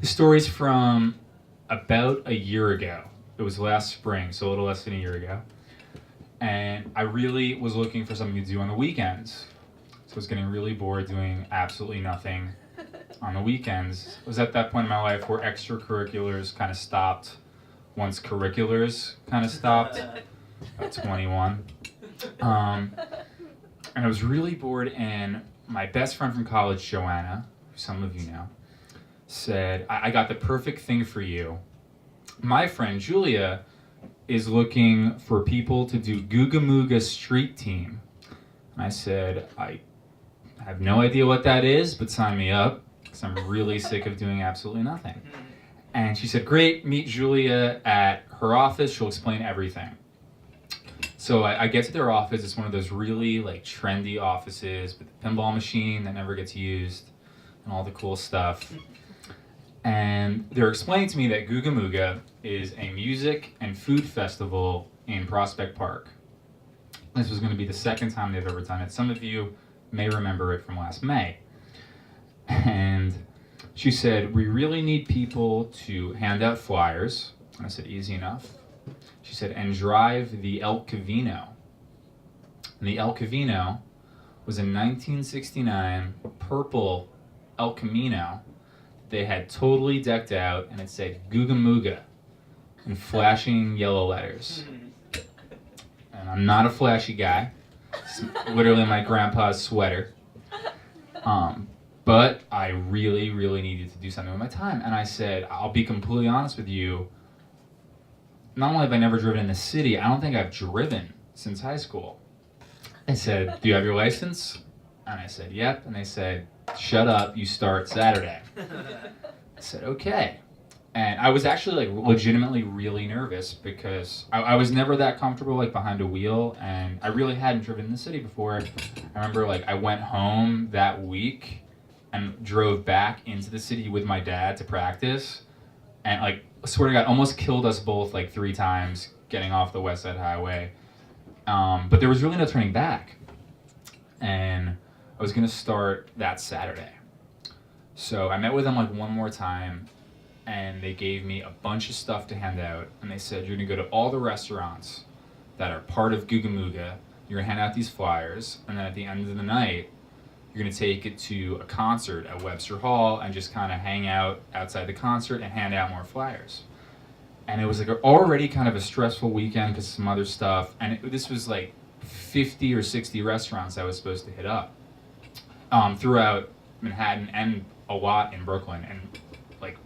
The story's from about a year ago. It was last spring, so a little less than a year ago. And I really was looking for something to do on the weekends. So I was getting really bored doing absolutely nothing on the weekends. It was at that point in my life where extracurriculars kind of stopped once curriculars kind of stopped at 21. And I was really bored, and my best friend from college, Joanna, who some of you know, said, I got the perfect thing for you. My friend, Julia, is looking for people to do Googa Mooga Street Team. And I said, I have no idea what that is, but sign me up, because I'm really sick of doing absolutely nothing. And she said, great, meet Julia at her office, she'll explain everything. So I get to their office. It's one of those really like trendy offices with the pinball machine that never gets used and all the cool stuff. And they're explaining to me that Googa Mooga is a music and food festival in Prospect Park. This was going to be the second time they've ever done it. Some of you may remember it from last May. And she said, we really need people to hand out flyers. And I said, easy enough. She said, and drive the El Camino. And the El Camino was a 1969 purple El Camino. They had totally decked out, and it said Googa Mooga in flashing yellow letters. And I'm not a flashy guy. It's literally my grandpa's sweater. But I really, really needed to do something with my time. And I said, I'll be completely honest with you. Not only have I never driven in the city, I don't think I've driven since high school. I said, do you have your license? And I said, yep. And they said, shut up, you start Saturday. I said, okay. And I was actually like legitimately really nervous because I was never that comfortable like behind a wheel, and I really hadn't driven in the city before. I remember like I went home that week and drove back into the city with my dad to practice, and like I swear to God, almost killed us both like 3 times getting off the West Side Highway. But there was really no turning back. And I was gonna start that Saturday. So I met with them like one more time, and they gave me a bunch of stuff to hand out. And they said, you're gonna go to all the restaurants that are part of Googa Mooga. You're gonna hand out these flyers, and then at the end of the night, you're gonna take it to a concert at Webster Hall and just kind of hang out outside the concert and hand out more flyers. And it was like already kind of a stressful weekend because some other stuff. And this was like 50 or 60 restaurants I was supposed to hit up throughout Manhattan and a lot in Brooklyn, and like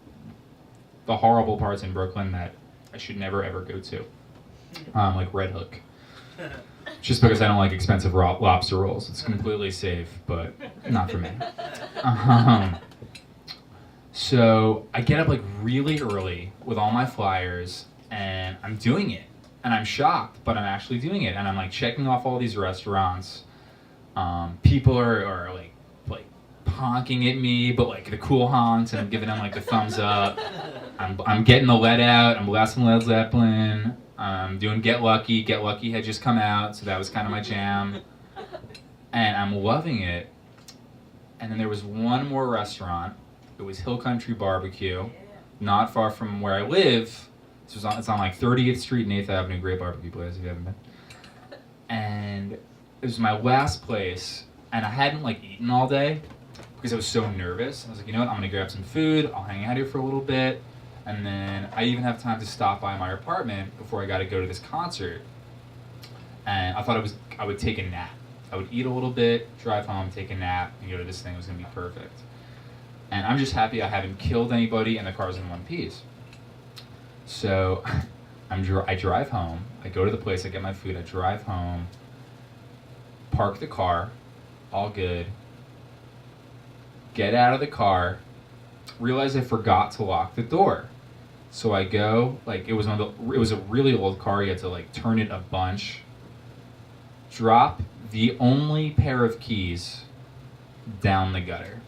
the horrible parts in Brooklyn that I should never ever go to, like Red Hook. Just because I don't like expensive lobster rolls. It's completely safe, but not for me. So I get up like really early with all my flyers, and I'm doing it. And I'm shocked, but I'm actually doing it. And I'm like checking off all these restaurants. People are like honking at me, but like the cool honks, and I'm giving them like the thumbs up. I'm getting the lead out. I'm blasting Led Zeppelin. Doing Get Lucky. Get Lucky had just come out, so that was kind of my jam. And I'm loving it. And then there was one more restaurant. It was Hill Country Barbecue, not far from where I live. It's on like 30th Street and 8th Avenue, great barbecue place if you haven't been. And it was my last place, and I hadn't like eaten all day because I was so nervous. I was like, you know what, I'm gonna grab some food, I'll hang out here for a little bit, and then I even have time to stop by my apartment before I gotta go to this concert. And I thought I would take a nap. I would eat a little bit, drive home, take a nap, and go to this thing. It was gonna be perfect. And I'm just happy I haven't killed anybody and the car's in one piece. So I drive home, I go to the place, I get my food, I drive home, park the car, all good, get out of the car, realize I forgot to lock the door. So I go, like it was a really old car, you had to like turn it a bunch, drop the only pair of keys down the gutter.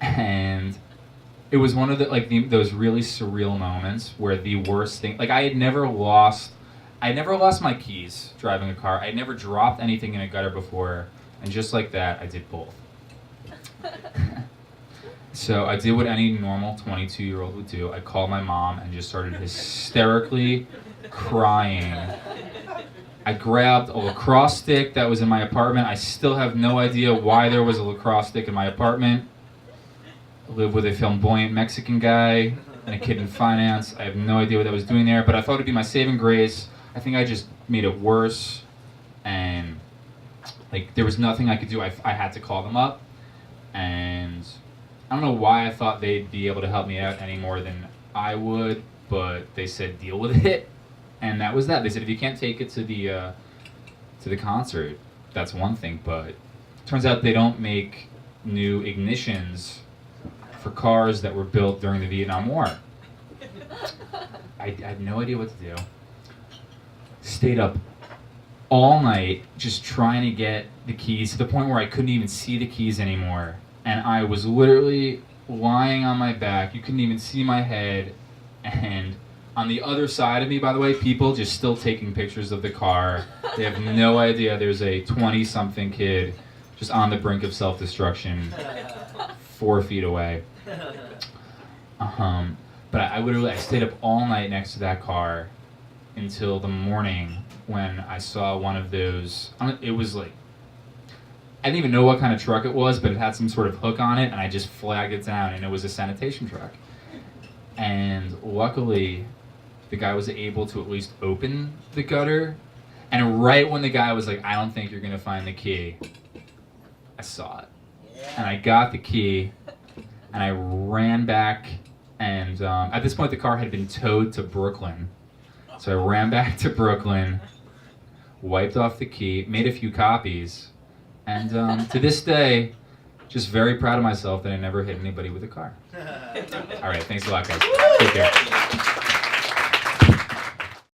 And it was one of those really surreal moments where the worst thing, like I had never lost my keys driving a car. I had never dropped anything in a gutter before, and just like that, I did both. So I did what any normal 22-year-old would do. I called my mom and just started hysterically crying. I grabbed a lacrosse stick that was in my apartment. I still have no idea why there was a lacrosse stick in my apartment. I live with a flamboyant Mexican guy and a kid in finance. I have no idea what I was doing there, but I thought it'd be my saving grace. I think I just made it worse, and like there was nothing I could do. I had to call them up, and I don't know why I thought they'd be able to help me out any more than I would, but they said deal with it, and that was that. They said if you can't take it to the concert, that's one thing, but turns out they don't make new ignitions for cars that were built during the Vietnam War. I had no idea what to do. Stayed up all night just trying to get the keys to the point where I couldn't even see the keys anymore. And I was literally lying on my back. You couldn't even see my head. And on the other side of me, by the way, people just still taking pictures of the car. They have no idea there's a 20-something kid just on the brink of self-destruction 4 feet away. But I stayed up all night next to that car until the morning when I saw one of those. It was like, I didn't even know what kind of truck it was, but it had some sort of hook on it, and I just flagged it down, and it was a sanitation truck. And luckily, the guy was able to at least open the gutter, and right when the guy was like, I don't think you're gonna find the key, I saw it. And I got the key, and I ran back, and at this point the car had been towed to Brooklyn. So I ran back to Brooklyn, wiped off the key, made a few copies, and to this day, just very proud of myself that I never hit anybody with a car. All right, thanks a lot, guys. Take care.